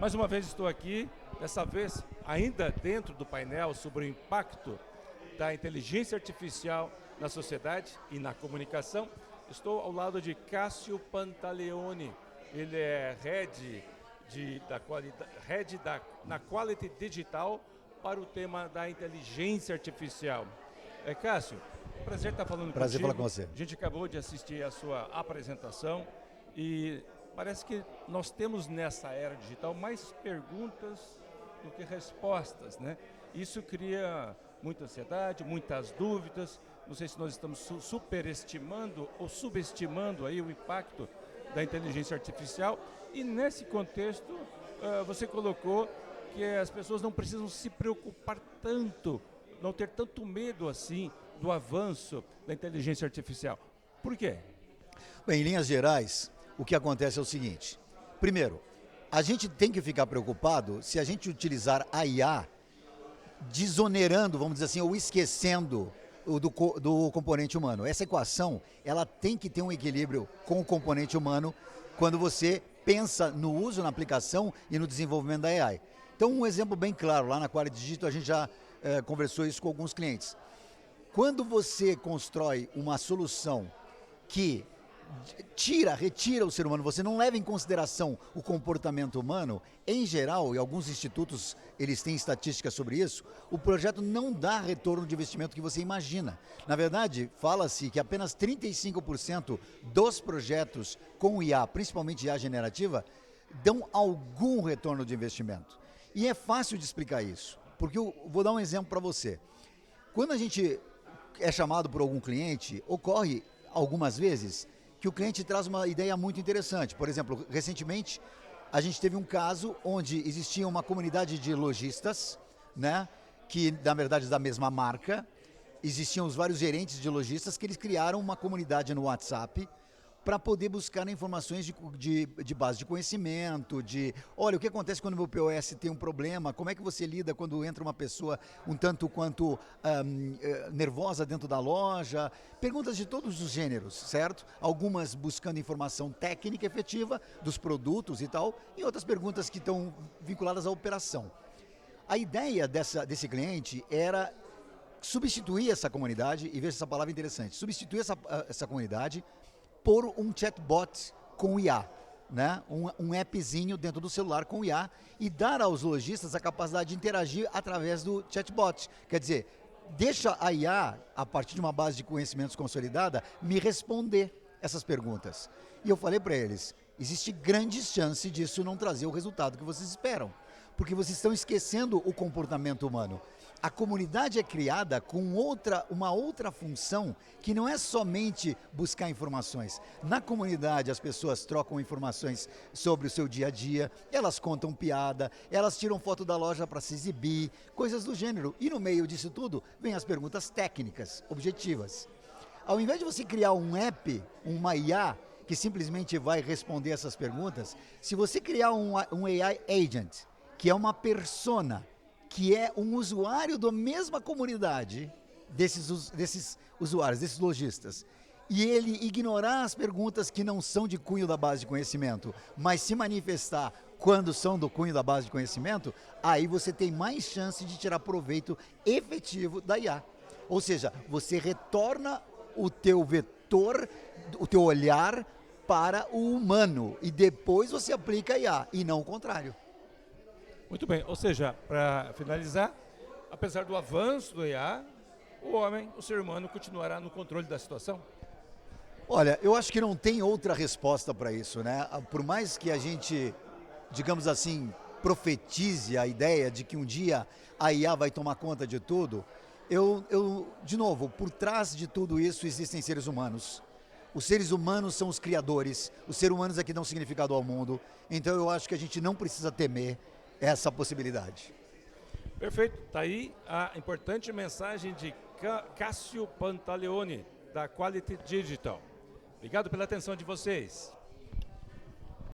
Mais uma vez estou aqui, dessa vez ainda dentro do painel sobre o impacto da inteligência artificial na sociedade e na comunicação. Estou ao lado de Cássio Pantaleoni. Ele é na Quality Digital para o tema da inteligência artificial. Cássio, prazer estar falando contigo. Prazer falar com você. A gente acabou de assistir a sua apresentação e parece que nós temos nessa era digital mais perguntas do que respostas, né? Isso cria muita ansiedade, muitas dúvidas. Não sei se nós estamos superestimando ou subestimando aí o impacto da inteligência artificial. E nesse contexto, você colocou que as pessoas não precisam se preocupar tanto, não ter tanto medo assim do avanço da inteligência artificial. Por quê? Bem, em linhas gerais, o que acontece é o seguinte. Primeiro, a gente tem que ficar preocupado se a gente utilizar a IA desonerando, vamos dizer assim, ou esquecendo do componente humano. Essa equação, ela tem que ter um equilíbrio com o componente humano quando você pensa no uso, na aplicação e no desenvolvimento da AI. Então, um exemplo bem claro, lá na Quality Digital a gente já conversou isso com alguns clientes. Quando você constrói uma solução que retira o ser humano, você não leva em consideração o comportamento humano, em geral, e alguns institutos eles têm estatísticas sobre isso, o projeto não dá retorno de investimento que você imagina. Na verdade, fala-se que apenas 35% dos projetos com IA, principalmente IA generativa, dão algum retorno de investimento. E é fácil de explicar isso, porque eu vou dar um exemplo para você. Quando a gente é chamado por algum cliente, ocorre algumas vezes que o cliente traz uma ideia muito interessante. Por exemplo, recentemente a gente teve um caso onde existia uma comunidade de lojistas, né, que na verdade da mesma marca, existiam os vários gerentes de lojistas que eles criaram uma comunidade no WhatsApp para poder buscar informações de base de conhecimento, olha, o que acontece quando o meu POS tem um problema, como é que você lida quando entra uma pessoa um tanto quanto nervosa dentro da loja, perguntas de todos os gêneros, certo? Algumas buscando informação técnica efetiva dos produtos e tal, e outras perguntas que estão vinculadas à operação. A ideia desse cliente era substituir essa comunidade, e veja essa palavra interessante, substituir essa comunidade por um chatbot com IA, né? Um appzinho dentro do celular com IA e dar aos lojistas a capacidade de interagir através do chatbot. Quer dizer, deixa a IA, a partir de uma base de conhecimentos consolidada, me responder essas perguntas. E eu falei para eles, existe grande chance disso não trazer o resultado que vocês esperam, porque vocês estão esquecendo o comportamento humano. A comunidade é criada com uma outra função que não é somente buscar informações. Na comunidade as pessoas trocam informações sobre o seu dia a dia, elas contam piada, elas tiram foto da loja para se exibir, coisas do gênero. E no meio disso tudo vem as perguntas técnicas, objetivas. Ao invés de você criar um app, uma IA, que simplesmente vai responder essas perguntas, se você criar um AI agent, que é uma persona, que é um usuário da mesma comunidade desses usuários, desses lojistas, e ele ignorar as perguntas que não são de cunho da base de conhecimento, mas se manifestar quando são do cunho da base de conhecimento, aí você tem mais chance de tirar proveito efetivo da IA. Ou seja, você retorna o teu vetor, o teu olhar para o humano, e depois você aplica a IA, e não o contrário. Muito bem, ou seja, para finalizar, apesar do avanço do IA, o ser humano continuará no controle da situação? Olha, eu acho que não tem outra resposta para isso, né? Por mais que a gente, digamos assim, profetize a ideia de que um dia a IA vai tomar conta de tudo, de novo, por trás de tudo isso existem seres humanos. Os seres humanos são os criadores, os seres humanos é que dão significado ao mundo, então eu acho que a gente não precisa temer essa possibilidade. Perfeito, está aí a importante mensagem de Cássio Pantaleoni, da Quality Digital. Obrigado pela atenção de vocês.